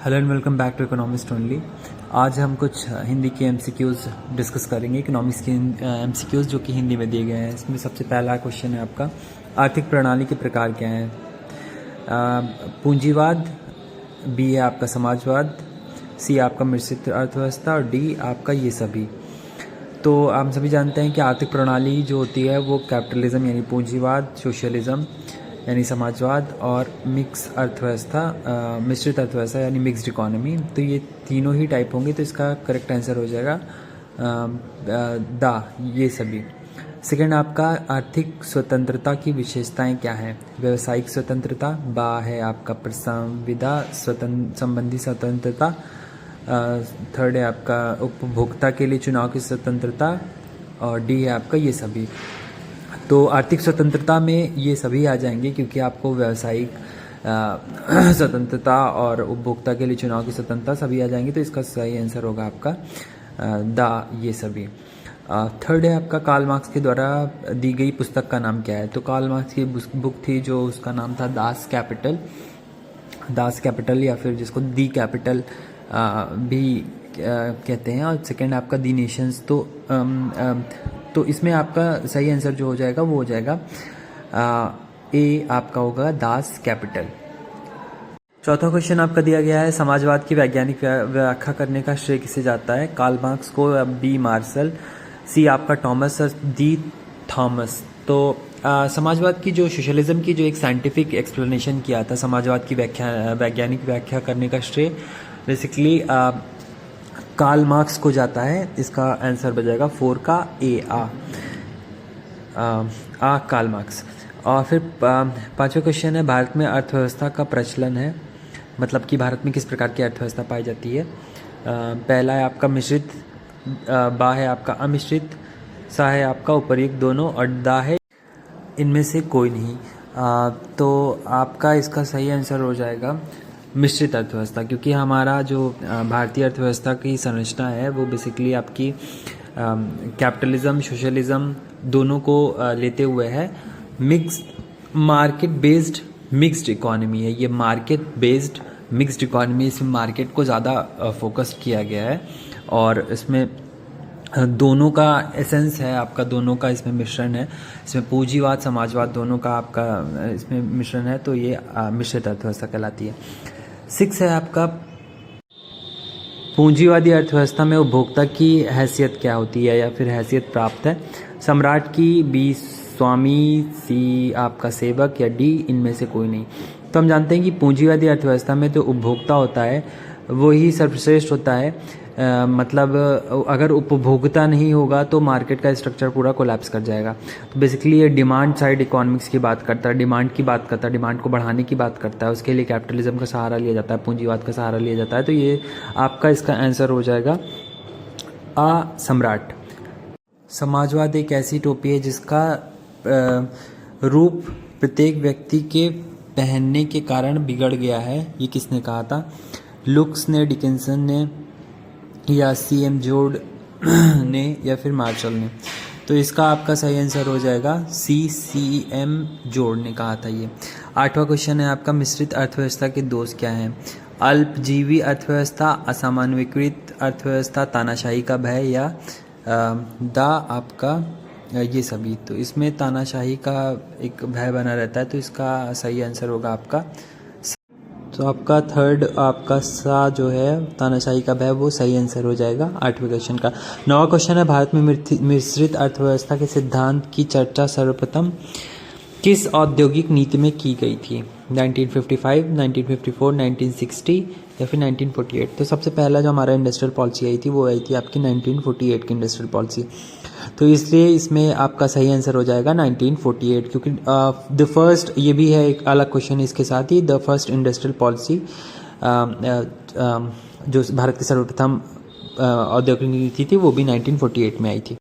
Hello and welcome back to economist only. आज हम कुछ हिंदी के एमसीक्यूज़ डिस्कस करेंगे, इकोनॉमिक्स के एमसीक्यूज़ जो कि हिंदी में दिए गए हैं। इसमें सबसे पहला क्वेश्चन है आपका, आर्थिक प्रणाली के प्रकार क्या हैं? पूंजीवाद, बी है आपका समाजवाद, सी आपका मिश्रित अर्थव्यवस्था और डी आपका ये सभी। तो हम सभी जानते हैं कि आर्थिक प्रणाली जो होती है वो कैपिटलिज्म यानी पूंजीवाद, सोशलिज्म यानी समाजवाद और मिक्स अर्थव्यवस्था मिश्रित अर्थव्यवस्था यानी मिक्स्ड इकोनॉमी, तो ये तीनों ही टाइप होंगे। तो इसका करेक्ट आंसर हो जाएगा ये सभी। सेकंड आपका, आर्थिक स्वतंत्रता की विशेषताएं क्या हैं? व्यवसायिक स्वतंत्रता, बा है आपका संविदा संबंधी स्वतंत्रता, थर्ड है आपका उपभोक्ता के लिए चुनाव की स्वतंत्रता और डी है आपका ये सभी। तो आर्थिक स्वतंत्रता में ये सभी आ जाएंगे क्योंकि आपको व्यावसायिक स्वतंत्रता और उपभोक्ता के लिए चुनाव की स्वतंत्रता सभी आ जाएंगे। तो इसका सही आंसर होगा आपका ये सभी। थर्ड है आपका, कार्ल मार्क्स के द्वारा दी गई पुस्तक का नाम क्या है? तो कार्ल मार्क्स की बुक थी जो उसका नाम था दास कैपिटल या फिर जिसको दी कैपिटल भी कहते हैं। और सेकंड आपका दी नेशंस। तो इसमें आपका सही आंसर जो हो जाएगा वो हो जाएगा ए आपका होगा दास कैपिटल। चौथा क्वेश्चन आपका दिया गया है, समाजवाद की वैज्ञानिक व्याख्या करने का श्रेय किसे जाता है? कार्ल मार्क्स को, बी मार्शल, सी आपका टॉमस और डी थॉमस। तो समाजवाद की जो सोशलिज्म की जो एक साइंटिफिक एक्सप्लेनेशन किया था, समाजवाद की वैज्ञानिक व्याख्या करने का श्रेय बेसिकली कार्ल मार्क्स को जाता है। इसका आंसर बजाएगा 4 का ए कार्ल मार्क्स। और फिर पांचवा क्वेश्चन है, भारत में अर्थव्यवस्था का प्रचलन है, मतलब कि भारत में किस प्रकार की अर्थव्यवस्था पाई जाती है? पहला है आपका मिश्रित, बा है आपका अमिश्रित, सा है आपका उपर्युक्त दोनों और दा है इनमें से कोई नहीं। तो आपका इसका सही आंसर हो जाएगा मिश्रित अर्थव्यवस्था, क्योंकि हमारा जो भारतीय अर्थव्यवस्था की संरचना है वो बेसिकली आपकी कैपिटलिज्म सोशलिज्म दोनों को लेते हुए है। मार्केट बेस्ड मिक्स्ड इकोनॉमी है ये, मार्केट बेस्ड मिक्स्ड इकोनॉमी। इसमें मार्केट को ज़्यादा फोकस किया गया है और इसमें दोनों का एसेंस है आपका, दोनों का इसमें मिश्रण है। इसमें पूंजीवाद समाजवाद दोनों का आपका इसमें मिश्रण है, तो ये मिश्रित अर्थव्यवस्था कहलाती है। 6 है आपका, पूंजीवादी अर्थव्यवस्था में उपभोक्ता की हैसियत क्या होती है या फिर हैसियत प्राप्त है? सम्राट की, बी स्वामी, सी आपका सेवक या डी इनमें से कोई नहीं। तो हम जानते हैं कि पूंजीवादी अर्थव्यवस्था में जो उपभोक्ता होता है वो ही सर्वश्रेष्ठ होता है। मतलब अगर उपभोक्ता नहीं होगा तो मार्केट का स्ट्रक्चर पूरा कोलैप्स कर जाएगा। तो बेसिकली ये डिमांड साइड इकोनॉमिक्स की बात करता है, डिमांड की बात करता है, डिमांड को बढ़ाने की बात करता है। उसके लिए कैपिटलिज्म का सहारा लिया जाता है, पूंजीवाद का सहारा लिया जाता है। तो ये आपका इसका आंसर हो जाएगा सम्राट। समाजवाद एक ऐसी टोपी है जिसका रूप प्रत्येक व्यक्ति के पहनने के कारण बिगड़ गया है। ये किसने कहा था? लुक्स ने, डिकिंसन ने या सीएम जोर्ड ने या फिर मार्शल ने। तो इसका आपका सही आंसर हो जाएगा सीएम जोर्ड ने कहा था ये। 8वां क्वेश्चन है आपका, मिश्रित अर्थव्यवस्था के दोष क्या हैं? अल्पजीवी अर्थव्यवस्था, असामान्यीकृत अर्थव्यवस्था, तानाशाही का भय या आपका ये सभी। तो इसमें तानाशाही का एक भय बना रहता है, तो इसका सही आंसर होगा आपका। तो आपका थर्ड आपका सा जो है तानाशाही का भय वो सही आंसर हो जाएगा 8वें क्वेश्चन का। 9वां क्वेश्चन है, भारत में मिश्रित अर्थव्यवस्था के सिद्धांत की चर्चा सर्वप्रथम किस औद्योगिक नीति में की गई थी? 1955, 1954, 1960 या फिर 1948। तो सबसे पहला जो हमारा इंडस्ट्रियल पॉलिसी आई थी वो आई थी आपकी 1948 की इंडस्ट्रियल पॉलिसी। तो इसलिए इसमें आपका सही आंसर हो जाएगा 1948, क्योंकि द फर्स्ट, ये भी है एक अलग क्वेश्चन इसके साथ ही, द फर्स्ट इंडस्ट्रियल पॉलिसी जो भारत की सर्वप्रथम औद्योगिक नीति थी वो भी 1948 में आई थी।